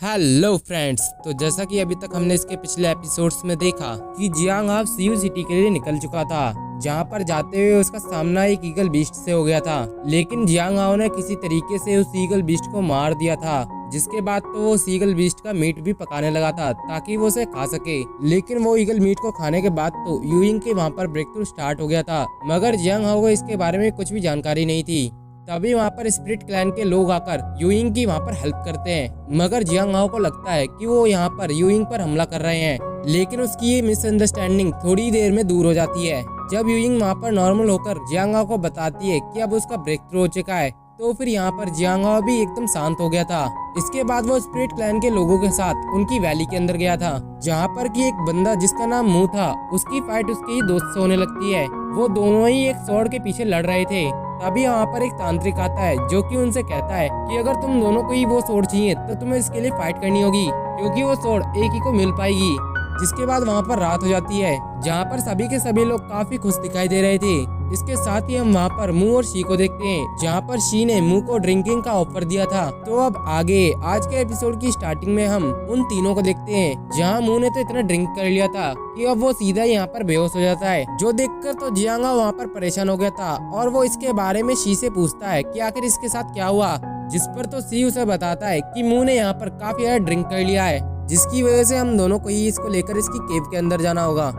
Hello friends, तो जैसा कि अभी तक हमने इसके पिछले एपिसोड्स में देखा कि जियांग हाव सीयू सिटी के लिए निकल चुका था, जहां पर जाते हुए उसका सामना एक ईगल बीस्ट से हो गया था। लेकिन जियांग हाव ने किसी तरीके से उस ईगल बीस्ट को मार दिया था, जिसके बाद तो वो उस ईगल बीस्ट का मीट भी पकाने लगा था ताकि वो उसे खा सके। लेकिन वो ईगल मीट को खाने के बाद तो यूइंग के वहाँ पर ब्रेक थ्रू स्टार्ट हो गया था, मगर जियांग हाव को इसके बारे में कुछ भी जानकारी नहीं थी। तभी वहाँ पर स्पिरिट क्लैन के लोग आकर यूइंग की वहाँ पर हेल्प करते हैं, मगर जियांग हाव को लगता है कि वो यहाँ पर यूइंग पर हमला कर रहे हैं। लेकिन उसकी ये मिसअंडरस्टैंडिंग थोड़ी देर में दूर हो जाती है जब यूइंग वहाँ पर नॉर्मल होकर जियांग हाव को बताती है कि अब उसका ब्रेक थ्रू हो चुका है। तो फिर यहाँ पर जियांग हाव भी एकदम शांत हो गया था। इसके बाद वो स्पिरिट क्लैन के लोगों के साथ उनकी वैली के अंदर गया था, जहाँ पर कि एक बंदा जिसका नाम मुंह था, उसकी फाइट उसके ही दोस्त से होने लगती है। वो दोनों ही एक स्वॉर्ड के पीछे लड़ रहे थे। तभी वहाँ पर एक तांत्रिक आता है जो कि उनसे कहता है कि अगर तुम दोनों को ही वो स्वॉर्ड चाहिए तो तुम्हें इसके लिए फाइट करनी होगी, क्योंकि वो स्वॉर्ड एक ही को मिल पाएगी। जिसके बाद वहाँ पर रात हो जाती है, जहाँ पर सभी के सभी लोग काफी खुश दिखाई दे रहे थे। इसके साथ ही हम वहाँ पर मू और शी को देखते हैं, जहाँ पर शी ने मू को ड्रिंकिंग का ऑफर दिया था। तो अब आगे आज के एपिसोड की स्टार्टिंग में हम उन तीनों को देखते हैं, जहाँ मू ने तो इतना ड्रिंक कर लिया था कि अब वो सीधा यहाँ पर बेहोश हो जाता है। जो देखकर तो जियांग हाव वहाँ पर परेशान हो गया था और वो इसके बारे में शी से पूछता है कि आखिर इसके साथ क्या हुआ, जिस पर तो शी उसे बताता है कि मू ने यहाँ पर काफी ज्यादा ड्रिंक कर लिया है, जिसकी वजह से हम दोनों को ही इसको लेकर इसकी केव के अंदर जाना होगा।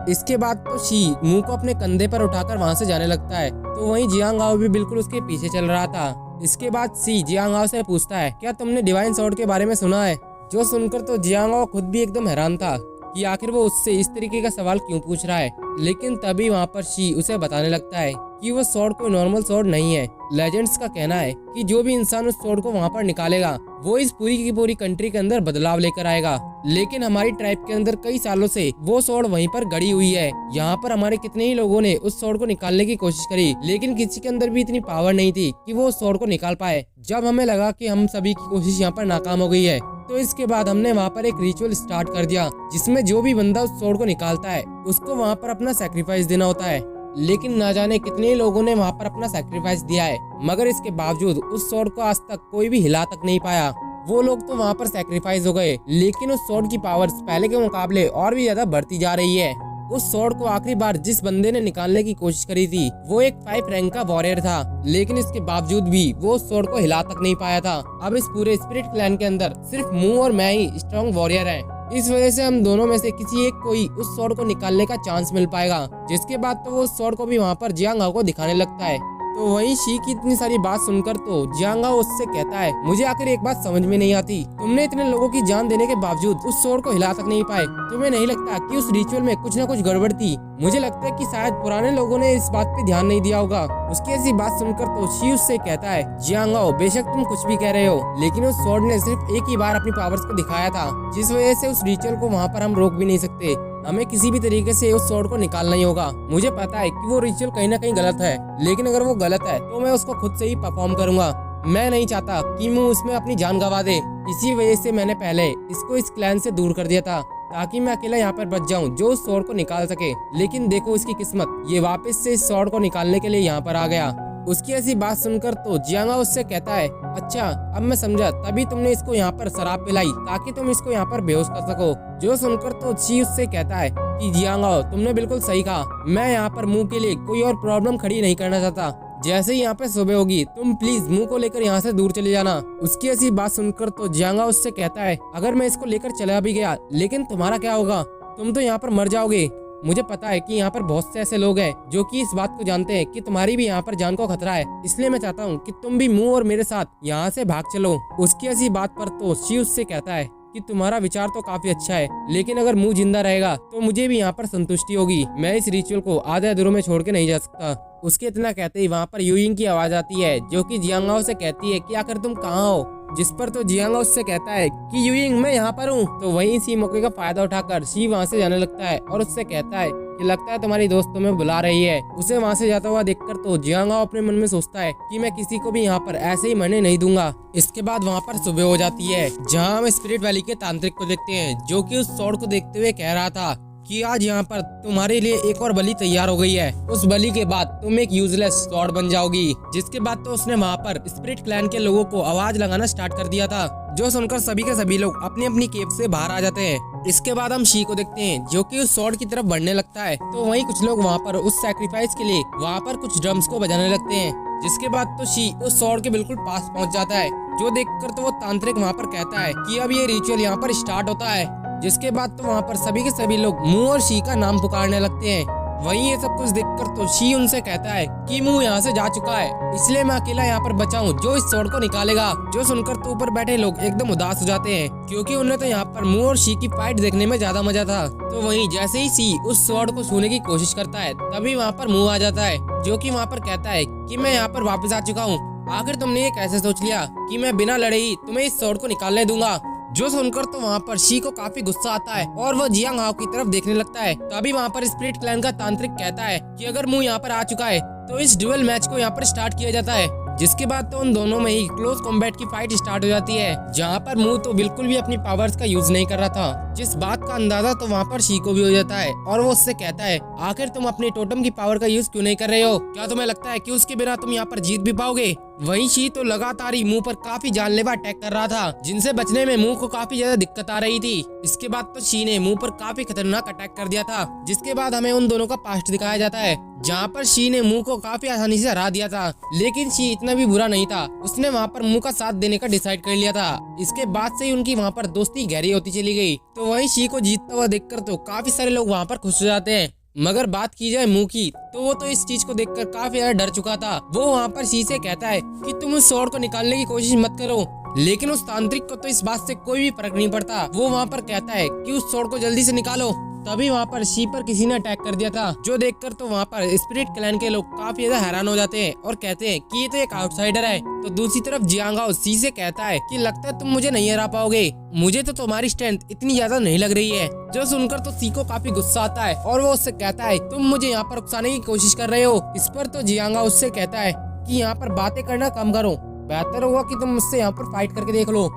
इसके बाद तो शी मुंह को अपने कंधे पर उठाकर वहां से जाने लगता है, तो वहीं जियांग हाव भी बिल्कुल उसके पीछे चल रहा था। इसके बाद शी जियांग हाव से पूछता है, क्या तुमने डिवाइन स्वॉर्ड के बारे में सुना है? जो सुनकर तो जियांग हाव खुद भी एकदम हैरान था कि आखिर वो उससे इस तरीके का सवाल क्यों पूछ रहा है। लेकिन तभी वहाँ पर शी उसे बताने लगता है कि वो स्वॉर्ड कोई नॉर्मल स्वॉर्ड नहीं है। लेजेंड्स का कहना है कि जो भी इंसान उस स्वॉर्ड को वहाँ पर निकालेगा वो इस पूरी की पूरी कंट्री के अंदर बदलाव लेकर आएगा। लेकिन हमारी ट्राइब के अंदर कई सालों से वो स्वॉर्ड वहीं पर गड़ी हुई है। यहाँ पर हमारे कितने ही लोगों ने उस स्वॉर्ड को निकालने की कोशिश करी, लेकिन किसी के अंदर भी इतनी पावर नहीं थी कि वो उस स्वॉर्ड को निकाल पाए। जब हमें लगा कि हम सभी की कोशिश यहाँ पर नाकाम हो गई है, तो इसके बाद हमने वहाँ पर एक रिचुअल स्टार्ट कर दिया, जिसमें जो भी बंदा उस स्वॉर्ड को निकालता है उसको वहाँ पर अपना सैक्रिफाइस देना होता है। लेकिन ना जाने कितने लोगों ने वहाँ पर अपना सैक्रिफाइस दिया है, मगर इसके बावजूद उस स्वॉर्ड को आज तक कोई भी हिला तक नहीं पाया। वो लोग तो वहाँ पर सैक्रिफाइस हो गए, लेकिन उस स्वॉर्ड की पावर्स पहले के मुकाबले और भी ज्यादा बढ़ती जा रही है। उस स्वॉर्ड को आखिरी बार जिस बंदे ने निकालने की कोशिश करी थी वो एक 5 रैंक का वॉरियर था, लेकिन इसके बावजूद भी वो उस स्वॉर्ड को हिला तक नहीं पाया था। अब इस पूरे स्पिरिट क्लैन के अंदर सिर्फ मू और मैं ही स्ट्रॉन्ग वॉरियर हैं। इस वजह से हम दोनों में से किसी एक को ही उस स्वॉर्ड को निकालने का चांस मिल पाएगा। जिसके बाद तो वो उस स्वॉर्ड को भी वहाँ पर जियांग हाव को दिखाने लगता है। तो वहीं शी की इतनी सारी बात सुनकर तो जियांग हाव उससे कहता है, मुझे आखिर एक बात समझ में नहीं आती, तुमने इतने लोगों की जान देने के बावजूद उस स्वॉर्ड को हिला तक नहीं पाए। तुम्हें नहीं लगता कि उस रिचुअल में कुछ न कुछ गड़बड़ थी? मुझे लगता है कि शायद पुराने लोगों ने इस बात पे ध्यान नहीं दिया होगा। उसकी ऐसी बात सुनकर तो शी उससे कहता है, जियांग हाव बेशक तुम कुछ भी कह रहे हो, लेकिन उस स्वॉर्ड ने सिर्फ एक ही बार अपनी पावर्स को दिखाया था, जिस वजह से उस रिचुअल को वहाँ पर हम रोक भी नहीं सकते। हमें किसी भी तरीके से उस स्वॉर्ड को निकालना ही होगा। मुझे पता है कि वो रिचुअल कहीं ना कहीं गलत है, लेकिन अगर वो गलत है तो मैं उसको खुद से ही परफॉर्म करूंगा। मैं नहीं चाहता कि मैं उसमें अपनी जान गंवा दे। इसी वजह से मैंने पहले इसको इस क्लैन से दूर कर दिया था, ताकि मैं अकेला यहाँ पर बच जाऊँ जो उस स्वॉर्ड को निकाल सके। लेकिन देखो इसकी किस्मत, ये वापस से इस स्वॉर्ड को निकालने के लिए यहाँ पर आ गया। उसकी ऐसी बात सुनकर तो जियांग हाव उससे कहता है, अच्छा अब मैं समझा, तभी तुमने इसको यहाँ पर शराब पिलाई ताकि तुम इसको यहाँ पर बेहोश कर सको। जो सुनकर तो शी उससे कहता है कि जियांग हाव तुमने बिल्कुल सही कहा, मैं यहाँ पर मुंह के लिए कोई और प्रॉब्लम खड़ी नहीं करना चाहता। जैसे ही यहाँ पे सुबह होगी तुम प्लीज मुंह को लेकर यहाँ से दूर चले जाना। उसकी ऐसी बात सुनकर तो जियांग हाव उससे कहता है, अगर मैं इसको लेकर चला भी गया, लेकिन तुम्हारा क्या होगा? तुम तो यहाँ पर मर जाओगे। मुझे पता है कि यहाँ पर बहुत से ऐसे लोग हैं जो कि इस बात को जानते हैं कि तुम्हारी भी यहाँ पर जान को खतरा है, इसलिए मैं चाहता हूँ कि तुम भी मुंह और मेरे साथ यहाँ से भाग चलो। उसकी ऐसी बात पर तो शी उससे कहता है कि तुम्हारा विचार तो काफी अच्छा है, लेकिन अगर मुंह जिंदा रहेगा तो मुझे भी यहाँ पर संतुष्टि होगी। मैं इस रिचुअल को आधे अधूरे में छोड़ के नहीं जा सकता। उसके इतना कहते ही वहाँ पर यूइंग की आवाज आती है, जो कि जियांग हाव से कहती है कि आखिर तुम कहाँ हो? जिस पर तो जियांग हाव उससे कहता है कि यूइंग मैं यहाँ पर हूँ। तो वहीं इसी मौके का फायदा उठाकर शी वहाँ से जाने लगता है और उससे कहता है कि लगता है तुम्हारी दोस्त तुम्हें बुला रही है। उसे वहाँ से जाता हुआ देखकर तो जियांग हाव अपने मन में सोचता है कि मैं किसी को भी यहाँ पर ऐसे ही मरने नहीं दूंगा। इसके बाद वहाँ पर सुबह हो जाती है, जहाँ हम स्पिरिट वैली के तांत्रिक को देखते हैं, जो कि उस स्वॉर्ड को देखते हुए कह रहा था कि आज यहाँ पर तुम्हारे लिए एक और बलि तैयार हो गई है। उस बलि के बाद तुम एक यूजलेस स्वॉर्ड बन जाओगी। जिसके बाद तो उसने वहाँ पर स्पिरिट क्लैन के लोगों को आवाज लगाना स्टार्ट कर दिया था, जो सुनकर सभी के सभी लोग अपनी अपनी केव से बाहर आ जाते हैं। इसके बाद हम शी को देखते हैं जो कि उस स्वॉर्ड की तरफ बढ़ने लगता है। तो वहीं कुछ लोग वहाँ पर उस सैक्रिफाइस के लिए वहाँ पर कुछ ड्रम्स को बजाने लगते हैं। जिसके बाद तो शी उस स्वॉर्ड के बिल्कुल पास पहुँच जाता है, जो देखकर तो वो तांत्रिक वहाँ पर कहता है कि अब ये रिचुअल यहाँ पर स्टार्ट होता है। जिसके बाद तो वहाँ पर सभी के सभी लोग मुंह और शी का नाम पुकारने लगते हैं। वहीं ये सब कुछ देखकर तो शी उनसे कहता है कि मुंह यहाँ से जा चुका है, इसलिए मैं अकेला यहाँ पर बचा हूँ जो इस स्वॉर्ड को निकालेगा। जो सुनकर तो ऊपर बैठे लोग एकदम उदास हो जाते हैं, क्योंकि उन्हें तो यहाँ पर मुंह और शी की फाइट देखने में ज्यादा मजा था। तो वहीं जैसे ही शी उस स्वॉर्ड को छूने की कोशिश करता है, तभी वहाँ पर मुंह आ जाता है, जो कि वहाँ पर कहता है कि मैं यहाँ पर वापस आ चुका हूँ। आखिर तुमने ये कैसे सोच लिया कि मैं बिना लड़े ही तुम्हें इस स्वॉर्ड को निकालने दूंगा। जो सुनकर तो वहाँ पर शी को काफी गुस्सा आता है और वो जियांग हाओ की तरफ देखने लगता है। तभी वहाँ पर स्पिरिट क्लैन का तांत्रिक कहता है कि अगर मुंह यहाँ पर आ चुका है तो इस ड्यूअल मैच को यहाँ पर स्टार्ट किया जाता है। जिसके बाद तो उन दोनों में ही क्लोज कॉम्बैट की फाइट स्टार्ट हो जाती है, जहाँ पर मुंह तो बिल्कुल भी अपनी पावर्स का यूज नहीं कर रहा था। जिस बात का अंदाजा तो वहाँ पर शी को भी हो जाता है और वो उससे कहता है आखिर तुम अपनी टोटम की पावर का यूज क्यों नहीं कर रहे हो? क्या तुम्हें लगता है कि उसके बिना तुम यहाँ पर जीत भी पाओगे? वहीं शी तो लगातार ही मुंह पर काफी जानलेवा अटैक कर रहा था, जिनसे बचने में मुंह को काफी ज्यादा दिक्कत आ रही थी। इसके बाद तो शी ने मुंह पर काफी खतरनाक अटैक कर दिया था। जिसके बाद हमें उन दोनों का पास्ट दिखाया जाता है, जहाँ पर शी ने मुंह को काफी आसानी से हरा दिया था। लेकिन शी इतना भी बुरा नहीं था, उसने वहाँ पर मुंह का साथ देने का डिसाइड कर लिया था। इसके बाद से ही उनकी वहाँ पर दोस्ती गहरी होती चली गई। तो वहीं शी को जीतता हुआ देखकर तो काफी सारे लोग वहाँ पर खुश हो जाते हैं। मगर बात की जाए मुंह की, तो वो तो इस चीज को देखकर काफी ज्यादा डर चुका था। वो वहाँ पर शी से कहता है कि तुम उस स्वॉर्ड को निकालने की कोशिश मत करो। लेकिन उस तांत्रिक को तो इस बात से कोई भी फर्क नहीं पड़ता। वो वहाँ पर कहता है कि उस स्वॉर्ड को जल्दी से निकालो। तभी वहाँ पर शी पर किसी ने अटैक कर दिया था, जो देखकर तो वहाँ पर स्पिरिट क्लैन के लोग काफी ज्यादा हैरान हो जाते हैं और कहते हैं कि ये तो एक आउटसाइडर है। तो दूसरी तरफ जियांग हाओ शी से कहता है कि लगता है तुम मुझे नहीं हरा पाओगे, मुझे तो तुम्हारी स्ट्रेंथ इतनी ज्यादा नहीं लग रही है। जो सुनकर तो शी को काफी गुस्सा आता है और वो उससे कहता है तुम मुझे यहाँ पर उकसाने की कोशिश कर रहे हो। इस पर तो जियांग हाओ उससे कहता है कि यहाँ पर बातें करना कम करो, बेहतर होगा कि तुम मुझसे यहाँ पर फाइट करके देख लो।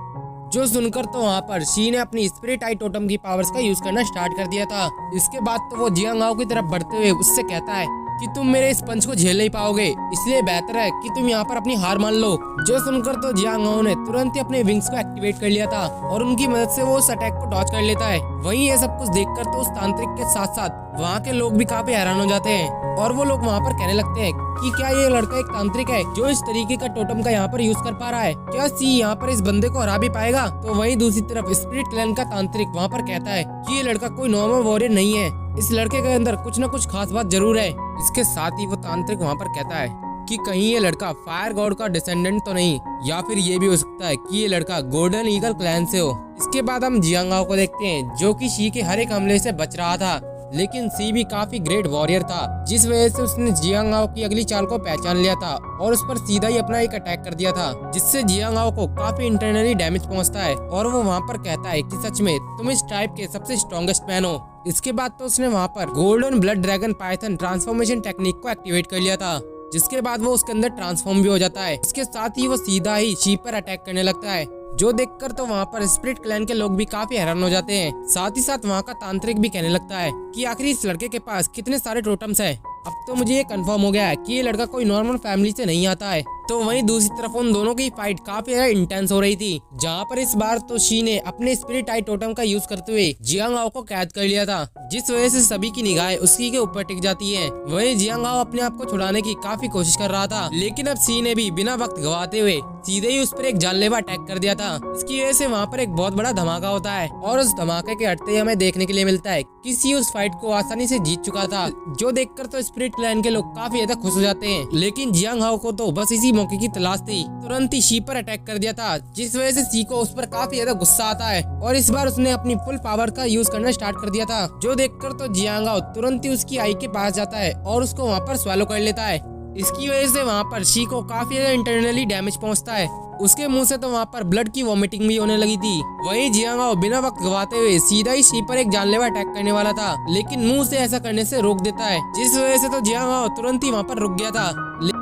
जो सुनकर तो वहाँ पर शी ने अपनी स्पिरिट आई टोटम की पावर्स का यूज करना स्टार्ट कर दिया था। इसके बाद तो वो जियांग हाओ की तरफ बढ़ते हुए उससे कहता है कि तुम मेरे इस पंच को झेल नहीं पाओगे, इसलिए बेहतर है कि तुम यहाँ पर अपनी हार मान लो। जो सुनकर तो जियांग हाओ ने तुरंत ही अपने विंग्स को एक्टिवेट कर लिया था और उनकी मदद से वो उस अटैक को डॉज कर लेता है। वहीं ये सब कुछ देखकर तो उस तांत्रिक के साथ साथ वहाँ के लोग भी काफी हैरान हो जाते हैं और वो लोग वहाँ पर कहने लगते हैं कि क्या ये लड़का एक तांत्रिक है जो इस तरीके का टोटम का यहाँ पर यूज कर पा रहा है? क्या सी यहाँ पर इस बंदे को हरा भी पाएगा? तो वहीं दूसरी तरफ स्पिरिट क्लैन का तांत्रिक वहाँ पर कहता है कि ये लड़का कोई नॉर्मल वॉरियर नहीं है, इस लड़के के अंदर कुछ न कुछ खास बात जरूर है। इसके साथ ही वो तांत्रिक वहाँ पर कहता है कि कहीं ये लड़का फायर गॉड का डिसेंडेंट तो नहीं, या फिर ये भी हो सकता है कि ये लड़का गोल्डन ईगल क्लैन से हो। इसके बाद हम जियांग हाओ को देखते हैं, जो कि शी के हर एक हमले से बच रहा था। लेकिन सी भी काफी ग्रेट वॉरियर था, जिस वजह से उसने जियांग हाओ की अगली चाल को पहचान लिया था और उस पर सीधा ही अपना एक अटैक कर दिया था, जिससे जियांग हाओ को काफी इंटरनली डैमेज पहुंचता है और वो वहाँ पर कहता है कि सच में तुम इस टाइप के सबसे स्ट्रॉन्गेस्ट मैन हो। इसके बाद तो उसने वहाँ पर golden blood dragon Python transformation technique को एक्टिवेट कर लिया था, जिसके बाद वो उसके अंदर ट्रांसफॉर्म भी हो जाता है। इसके साथ ही वो सीधा ही शी पर अटैक करने लगता है, जो देखकर तो वहाँ पर स्पिरिट क्लैन के लोग भी काफी हैरान हो जाते हैं। साथ ही साथ वहाँ का तांत्रिक भी कहने लगता है कि आखिर इस लड़के के पास कितने सारे टोटम्स हैं। अब तो मुझे ये कंफर्म हो गया है कि ये लड़का कोई नॉर्मल फैमिली से नहीं आता है। तो वहीं दूसरी तरफ उन दोनों की फाइट काफी ज्यादा इंटेंस हो रही थी, जहाँ पर इस बार तो शी ने अपने स्पिरिट आई टोटम का यूज करते हुए जियांग हाओ को कैद कर लिया था, जिस वजह से सभी की निगाहें उसी के ऊपर टिक जाती है। वहीं जियांग हाओ अपने आप को छुड़ाने की काफी कोशिश कर रहा था, लेकिन अब शी ने भी बिना वक्त गवाते हुए सीधे ही उस पर एक जानलेवा अटैक कर दिया था। इसकी वजह से वहाँ पर एक बहुत बड़ा धमाका होता है और उस धमाके के हटते ही हमें देखने के लिए मिलता है कि शी उस फाइट को आसानी से जीत चुका था, जो देखकर तो स्पिरिट क्लैन के लोग काफी ज्यादा खुश हो जाते हैं। लेकिन जियांग हाओ को तो बस इसी मौके की तलाश थी, तुरंत ही शी पर अटैक कर दिया था, जिस वजह से शी को उस पर काफी ज्यादा गुस्सा आता है और इस बार उसने अपनी फुल पावर का यूज करना स्टार्ट कर दिया था, जो देखकर तो जियांग हाओ तुरंत ही उसकी आई के पास जाता है और उसको वहाँ पर स्वैलो कर लेता है। इसकी वजह से वहाँ पर शी को काफी ज्यादा इंटरनली डैमेज पहुँचता है। उसके मुंह से तो वहाँ पर ब्लड की वॉमिटिंग भी होने लगी थी। वहीं जियांग हाओ बिना वक्त गवाते हुए सीधा ही शी पर एक जानलेवा अटैक करने वाला था, लेकिन मुंह से ऐसा करने से रोक देता है, जिस वजह से तो जियांग हाओ तुरंत ही वहाँ पर रुक गया था।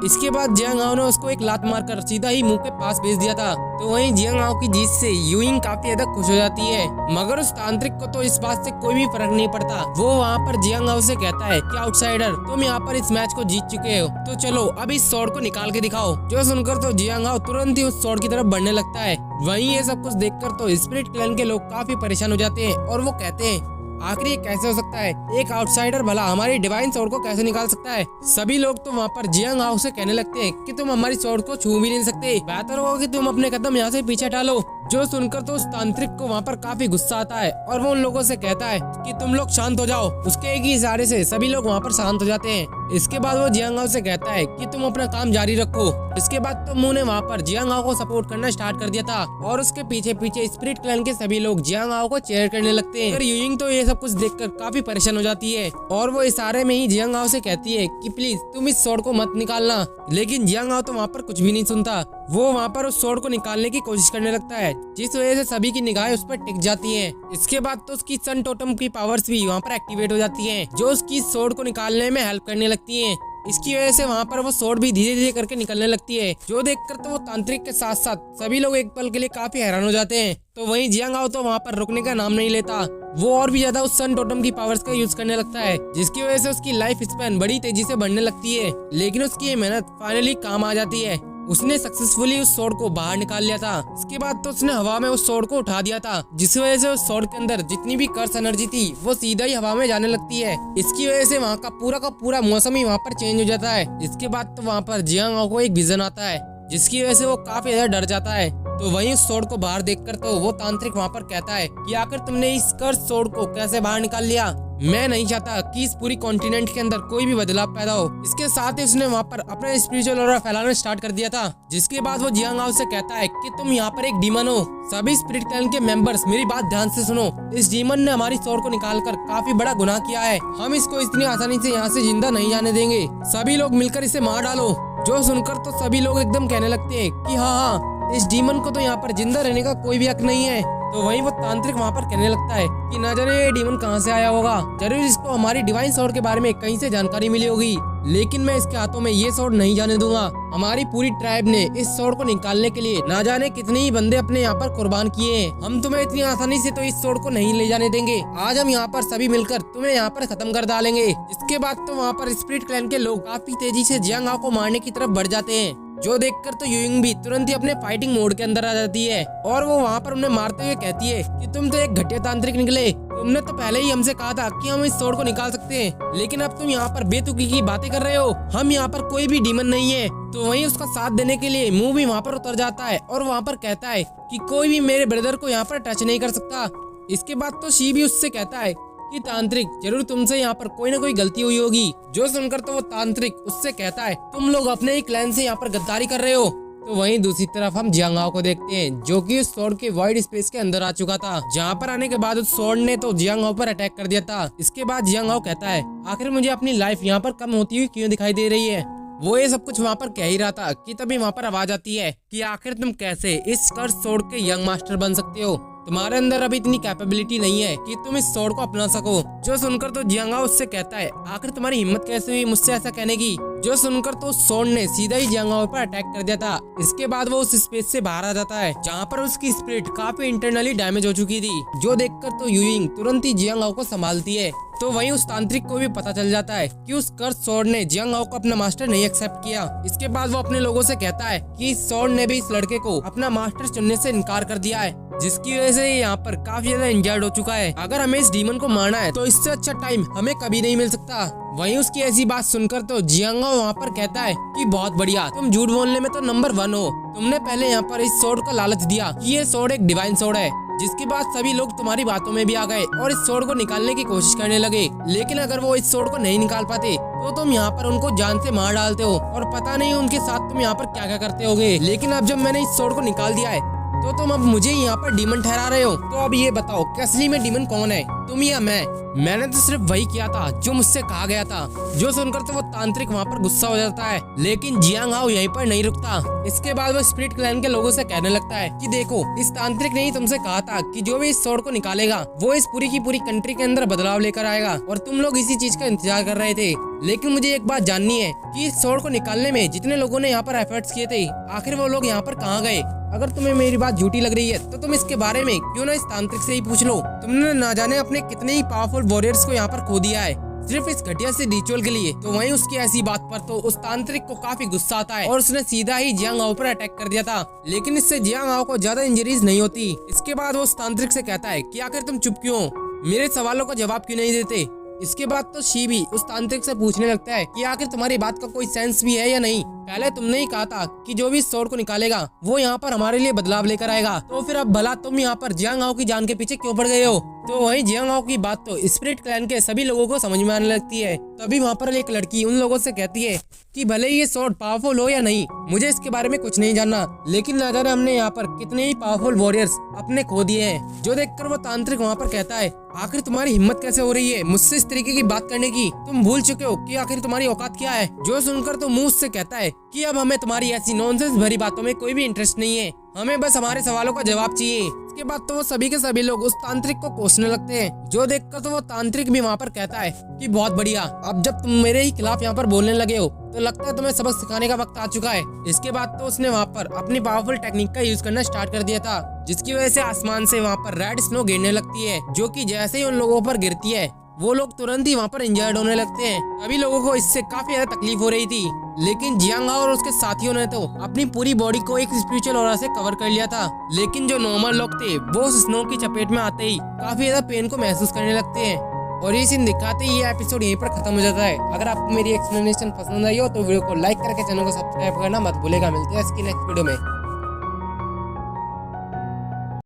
इसके बाद जियांग हाओ ने उसको एक लात मारकर सीधा ही मुंह के पास भेज दिया था। तो वहीं जियांग हाओ की जीत से यूइंग काफी ज्यादा खुश हो जाती है, मगर उस तांत्रिक को तो इस बात से कोई भी फर्क नहीं पड़ता। वो वहाँ पर जियांग हाओ से कहता है कि आउटसाइडर, तुम यहाँ पर इस मैच को जीत चुके हो, तो चलो अब इस स्वॉर्ड को निकाल के दिखाओ। जो सुनकर तो जियांग हाओ तुरंत ही उस स्वॉर्ड की तरफ बढ़ने लगता है। वहीं ये सब कुछ देखकर तो स्पिरिट क्लैन के लोग काफी परेशान हो जाते हैं और वो कहते हैं आखिर ये कैसे हो सकता है, एक आउटसाइडर भला हमारी डिवाइन स्वॉर्ड को कैसे निकाल सकता है। सभी लोग तो वहाँ पर जियांग हाओ से कहने लगते हैं कि तुम हमारी स्वॉर्ड को छू भी नहीं सकते, बेहतर होगा कि तुम अपने कदम यहाँ से पीछे हटा। जो सुनकर तो उस तांत्रिक को वहाँ पर काफी गुस्सा आता है और वो उन लोगों से कहता है कि तुम लोग शांत हो जाओ। उसके एक ही इशारे से सभी लोग वहाँ पर शांत हो जाते हैं। इसके बाद वो जियांग हाओ से कहता है कि तुम अपना काम जारी रखो। इसके बाद तो मुंह ने वहाँ पर जियांग हाओ को सपोर्ट करना स्टार्ट कर दिया था और उसके पीछे पीछे स्पिरिट क्लैन के सभी लोग जियांग हाओ को चेयर करने लगते हैं। यूइंग तो ये सब कुछ देखकर काफी परेशान हो जाती है और वो इशारे में ही जियांग हाओ से कहती है कि प्लीज तुम इस स्वॉर्ड को मत निकालना, लेकिन जियांग हाओ तो वहाँ पर कुछ भी नहीं सुनता। वो वहाँ पर उस स्वॉर्ड को निकालने की कोशिश करने लगता है, जिस वजह से सभी की निगाहें उस पर टिक जाती हैं। इसके बाद तो उसकी सन टोटम की पावर्स भी वहाँ पर एक्टिवेट हो जाती हैं, जो उसकी स्वॉर्ड को निकालने में हेल्प करने लगती हैं। इसकी वजह से वहाँ पर वो स्वॉर्ड भी धीरे धीरे करके निकलने लगती है, जो देखकर तो वो तांत्रिक के साथ साथ सभी लोग एक पल के लिए काफी हैरान हो जाते हैं। तो वहीं जियांग हाओ तो वहाँ पर रुकने का नाम नहीं लेता, वो और भी ज्यादा उस सन टोटम की पावर्स का यूज करने लगता है, जिसकी वजह से उसकी लाइफ स्पैन बड़ी तेजी से बढ़ने लगती है। लेकिन उसकी ये मेहनत फाइनली काम आ जाती है, उसने सक्सेसफुली उस स्वॉर्ड को बाहर निकाल लिया था। इसके बाद तो उसने हवा में उस स्वॉर्ड को उठा दिया था, जिस वजह से उस स्वॉर्ड के अंदर जितनी भी कर्स एनर्जी थी वो सीधा ही हवा में जाने लगती है। इसकी वजह से वहाँ का पूरा मौसम ही वहाँ पर चेंज हो जाता है। इसके बाद तो वहाँ पर जियांग हाओ को एक विजन आता है, जिसकी वजह से वो काफी ज्यादा डर जाता है। तो वहीं उस स्वॉर्ड को बाहर देखकर तो वो तांत्रिक वहाँ पर कहता है कि आखिर तुमने इस कर्स स्वॉर्ड को कैसे बाहर निकाल लिया। मैं नहीं चाहता कि इस पूरी कॉन्टिनेंट के अंदर कोई भी बदलाव पैदा हो। इसके साथ ही उसने वहाँ पर अपना स्पिरिचुअल ऑरा फैलाना स्टार्ट कर दिया था। जिसके बाद वो जियांग हाओ से कहता है कि तुम यहाँ पर एक डीमन हो। सभी स्पिरिट क्लैन के मेंबर्स मेरी बात ध्यान से सुनो, इस डीमन ने हमारी स्वॉर्ड को निकालकर काफी बड़ा गुनाह किया है, हम इसको इतनी आसानी से यहाँ से जिंदा नहीं जाने देंगे, सभी लोग मिलकर इसे मार डालो। जो सुनकर तो सभी लोग एकदम कहने लगते हैं कि हाँ, इस डीमन को तो यहाँ पर जिंदा रहने का कोई भी हक नहीं है। तो वहीं वो तांत्रिक वहाँ पर कहने लगता है कि न जाने ये डीमन कहाँ से आया होगा, जरूर इसको हमारी डिवाइन स्वॉर्ड के बारे में कहीं से जानकारी मिली होगी, लेकिन मैं इसके हाथों में ये स्वॉर्ड नहीं जाने दूंगा। हमारी पूरी ट्राइब ने इस स्वॉर्ड को निकालने के लिए न जाने कितने ही बंदे अपने यहाँ पर कुर्बान किए हैं, हम तुम्हें इतनी आसानी से तो इस स्वॉर्ड को नहीं ले जाने देंगे। आज हम यहाँ पर सभी मिलकर तुम्हें यहाँ पर खत्म कर डालेंगे। इसके बाद तो वहाँ पर स्पिरिट क्लैन के लोग काफी तेजी से जियांग हाओ को मारने की तरफ बढ़ जाते हैं, जो देखकर तो यूइंग भी तुरंत ही अपने फाइटिंग मोड के अंदर आ जाती है और वो वहाँ पर उन्हें मारते हुए कहती है कि तुम तो एक घटिया तांत्रिक निकले, तुमने तो पहले ही हमसे कहा था कि हम इस स्वॉर्ड को निकाल सकते हैं, लेकिन अब तुम यहाँ पर बेतुकी की बातें कर रहे हो, हम यहाँ पर कोई भी डीमन नहीं है। तो वहीं उसका साथ देने के लिए मुंह भी वहाँ पर उतर जाता है और वहाँ पर कहता है कि कोई भी मेरे ब्रदर को यहाँ पर टच नहीं कर सकता। इसके बाद तो शी भी उससे कहता है कि तांत्रिक, जरूर तुमसे यहाँ पर कोई ना कोई गलती हुई होगी। जो सुनकर तो वो तांत्रिक उससे कहता है तुम लोग अपने ही क्लैन से यहाँ पर गद्दारी कर रहे हो। तो वहीं दूसरी तरफ हम जियांग हाओ को देखते हैं, जो कि उस स्वॉर्ड के वाइड स्पेस के अंदर आ चुका था, जहाँ पर आने के बाद उस स्वॉर्ड ने तो जियांग हाओ पर अटैक कर दिया था। इसके बाद जियांग हाओ कहता है आखिर मुझे अपनी लाइफ यहाँ पर कम होती हुई क्यों दिखाई दे रही है। वो ये सब कुछ वहाँ पर कह ही रहा था कि तभी वहाँ पर आवाज आती है कि आखिर तुम कैसे इस कर्स स्वॉर्ड के यंग मास्टर बन सकते हो, तुम्हारे अंदर अभी इतनी कैपेबिलिटी नहीं है कि तुम इस स्वॉर्ड को अपना सको। जो सुनकर तो जियांग हाओ उससे कहता है आखिर तुम्हारी हिम्मत कैसे हुई मुझसे ऐसा कहने की। जो सुनकर तो स्वॉर्ड ने सीधा ही जियांग हाओ पर अटैक कर दिया था। इसके बाद वो उस स्पेस से बाहर आ जाता है, जहाँ पर उसकी स्पिरिट काफी इंटरनली डैमेज हो चुकी थी। जो देखकर तो यूइंग तुरंत ही जियांग हाओ को संभालती है। तो वहीं उस तांत्रिक को भी पता चल जाता है कि उस कर्स स्वॉर्ड ने जियांग हाओ को अपना मास्टर नहीं एक्सेप्ट किया। इसके बाद वो अपने लोगों से कहता है कि इस स्वॉर्ड ने भी इस लड़के को अपना मास्टर चुनने से इनकार कर दिया है, जिसकी वजह से यहाँ पर काफी ज्यादा इंजर्ड हो चुका है। अगर हमें इस डीमन को मारना है तो इससे अच्छा टाइम हमें कभी नहीं मिल सकता। वहीं उसकी ऐसी बात सुनकर तो जियांग हाओ वहाँ पर कहता है कि बहुत बढ़िया, तुम झूठ बोलने में तो नंबर 1 हो। तुमने पहले यहाँ पर इस स्वॉर्ड का लालच दिया कि ये स्वॉर्ड एक डिवाइन स्वॉर्ड है, जिसके बाद सभी लोग तुम्हारी बातों में भी आ गए और इस स्वॉर्ड को निकालने की कोशिश करने लगे। लेकिन अगर वो इस स्वॉर्ड को नहीं निकाल पाते तो तुम यहाँ पर उनको जान से मार डालते हो और पता नहीं उनके साथ तुम यहाँ पर क्या क्या करते होगे। लेकिन अब जब मैंने इस स्वॉर्ड को निकाल दिया है तो तुम अब मुझे यहाँ पर डीमन ठहरा रहे हो। तो अब ये बताओ कि असली में डीमन कौन है, तुम या मैं? मैंने तो सिर्फ वही किया था जो मुझसे कहा गया था। जो सुनकर तो वो तांत्रिक वहाँ पर गुस्सा हो जाता है, लेकिन जियांग हाओ यहीं पर नहीं रुकता। इसके बाद वो स्पिरिट क्लैन के लोगों से कहने लगता है कि देखो, इस तांत्रिक ने ही तुमसे कहा था कि जो भी इस स्वॉर्ड को निकालेगा वो इस पूरी की पूरी कंट्री के अंदर बदलाव लेकर आएगा, और तुम लोग इसी चीज का इंतजार कर रहे थे। लेकिन मुझे एक बात जाननी है कि इस स्वॉर्ड को निकालने में जितने लोगों ने यहाँ पर एफर्ट्स किए थे, आखिर वो लोग यहाँ पर कहाँ गए? अगर तुम्हें मेरी बात झूठी लग रही है तो तुम इसके बारे में क्यों ना इस तांत्रिक से ही पूछ लो। तुमने ना जाने अपने कितने ही पावरफुल वॉरियर्स को यहाँ पर खो दिया है सिर्फ इस घटिया से रिचुअल के लिए। तो वहीं उसकी ऐसी बात पर तो उस तांत्रिक को काफी गुस्सा आता है और उसने सीधा ही जियांग हाओ पर अटैक कर दिया था, लेकिन इससे जियांग हाओ को ज्यादा इंजरीज नहीं होती। इसके बाद वो उस तांत्रिक से कहता है कि आखिर तुम चुप क्यों हो, मेरे सवालों का जवाब क्यों नहीं देते। इसके बाद तो शी भी उस तांत्रिक से पूछने लगता है कि आखिर तुम्हारी बात का कोई सेंस भी है या नहीं। पहले तुमने ही कहा था कि जो भी इस स्वॉर्ड को निकालेगा वो यहाँ पर हमारे लिए बदलाव लेकर आएगा, तो फिर अब भला तुम यहाँ पर जियांग हाओ की जान के पीछे क्यों पड़ गए हो? तो वहीं जियांग हाओ की बात तो स्पिरिट क्लैन के सभी लोगों को समझ में आने लगती है। तभी वहाँ पर एक लड़की उन लोगों से कहती है कि भले ही ये स्वॉर्ड पावरफुल हो या नहीं, मुझे इसके बारे में कुछ नहीं जानना, लेकिन ना जाने हमने यहाँ पर कितने ही पावरफुल वॉरियर्स अपने खो दिए हैं। जो देखकर वो तांत्रिक वहाँ पर कहता है, आखिर तुम्हारी हिम्मत कैसे हो रही है मुझसे इस तरीके की बात करने की? तुम भूल चुके हो कि आखिर तुम्हारी औकात क्या है? जो सुनकर तो मुंह से कहता है कि अब हमें तुम्हारी ऐसी नॉनसेंस भरी बातों में कोई भी इंटरेस्ट नहीं है, हमें बस हमारे सवालों का जवाब चाहिए। इसके बाद तो वो सभी के सभी लोग उस तांत्रिक को कोसने लगते हैं। जो देखकर तो वो तांत्रिक भी वहाँ पर कहता है कि बहुत बढ़िया, अब जब तुम मेरे ही खिलाफ यहाँ पर बोलने लगे हो तो लगता है तुम्हें सबक सिखाने का वक्त आ चुका है। इसके बाद तो उसने वहाँ पर अपनी पावरफुल टेक्निक का यूज करना स्टार्ट कर दिया था, जिसकी वजह से आसमान से वहाँ पर रेड स्नो गिरने लगती है, जो कि जैसे ही उन लोगों पर गिरती है वो लोग तुरंत ही वहाँ पर इंजर्ड होने लगते हैं। सभी लोगों को इससे काफी ज्यादा तकलीफ हो रही थी, लेकिन जियांग हाओ और उसके साथियों ने तो अपनी पूरी बॉडी को एक स्पिरिचुअल ऑरा से कवर कर लिया था। लेकिन जो नॉर्मल लोग थे वो उस स्नो की चपेट में आते ही काफी ज्यादा पेन को महसूस करने लगते हैं। और ये सीन दिखाते ही ये एपिसोड यहीं पर खत्म हो जाता है। अगर आपको मेरी एक्सप्लेनेशन पसंद आई हो तो वीडियो को लाइक करके चैनल को सब्सक्राइब करना मत भूलेगा। मिलते हैं इसकी नेक्स्ट वीडियो में।